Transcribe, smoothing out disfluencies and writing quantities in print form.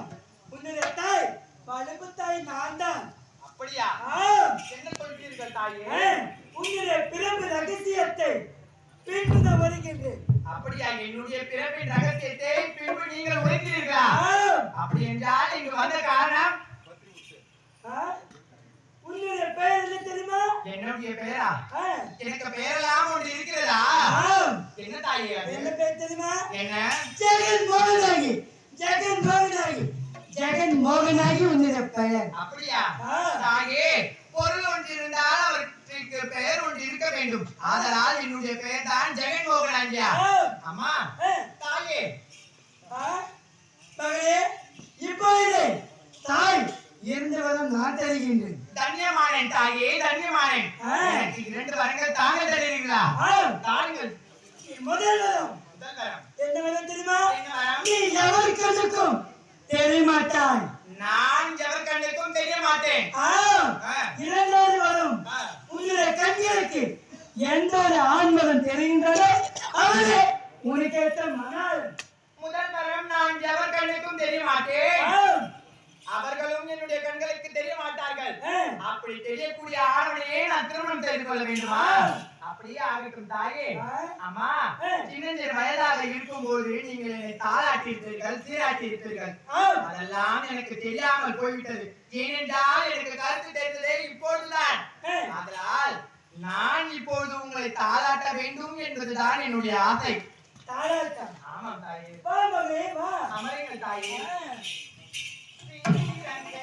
ஆம், உன்னுடைய தாய் வளர்ப்பு தாய் நான் தான். அப்படியா? ஆம், என்ன சொல்கிறீர்கள் தாயே? உன்னுடைய பிறப்பு ரகசியத்தை பின்புதான் வருகின்றேன். அப்படியா? என்னுடைய பிறப்பின் ரகசியத்தை பின்பு நீங்கள் உரைக்கிறீர்களா? ஆம், அப்படி என்றால் இங்கு வந்த காரணம்? உன்னுடைய பெயர் என்ன தெரியுமா? என்னுடைய பெயரா? ஆ, எனக்கு பெயரெல்லாம் ஒன்று இருக்கிறதா? ஆம், என்ன தாயே அது? என்ன பெயர் தெரியுமா? என்ன? ஜெகன் மோகனாகி. ஜெகன் மோகனாகி. ஜெகன் மோகனாகி உன்னுடைய பெயர். அப்படியா? ஆ. தாயே, பொருள் ஒன்று இருந்தால் அவருக்கு பெயர் ஒன்று இருக்க வேண்டும். ஆதலால் என்னுடைய பெயர் தான் ஜெகன் மோகனாங்கியா. ஆம், அம்மா, ஆ, தாயே, மகளே, இப்பொழுது தாய் இருந்து வரும் நான் தருகின்றேன். தன்யமானேன் தாயே, தன்யமானேன். ஆ. எனக்கு 2 வரங்கள் தாங்கள் தருகிறீர்களா? ஆம், தாங்கள். முதல் வரம் முதல் வரம். என்ன வரம் தெரியுமா? என்ன வரம்? நீ எவருக்கும் தெரியமாட்டாய். நான் எவர் கண்ணுக்கும் தெரிய மாட்டேன். ஆம், ஆ. இரண்டாவது வரம் ஆ. உன்னுடைய கண்களுக்கு எந்த ஒரு ஆண்மகன் தெரிகின்றதோ அவரே உனக்கு ஏற்ற மணாள். முதல் வரம், நான் எவர் கண்ணுக்கும் தெரிய மாட்டேன். ஆம், அவர்களும் என்னுடைய கண்களுக்கு தெரிய மாட்டார்கள். ஆ, அப்படி தெரியக்கூடிய ஆணவனையே நான் திருமணம் செய்து கொள்ள வேண்டுமா? அப்படியே ஆகட்டும் தாயே. அம்மா, சின்னஞ்சிறு வயதாக இருக்கும்போது நீங்கள் என்னை தாளாட்டியிருப்பீர்கள், சீராட்டியிருப்பீர்கள். ஆம், அதெல்லாம் எனக்கு தெரியாமல் போய்விட்டது. ஏனென்றால் எனக்கு கருத்து தெரிந்ததே இப்பொழுதுதான். அதனால் நான் இப்பொழுது உங்களை தாளாட்ட வேண்டும் என்பதுதான் என்னுடைய ஆசை. தாராட்டா. ஆமாம் தாயே. வா மகளே, வா. அமருங்கள் தாயே. ஆ. ஸ்ரீரங்க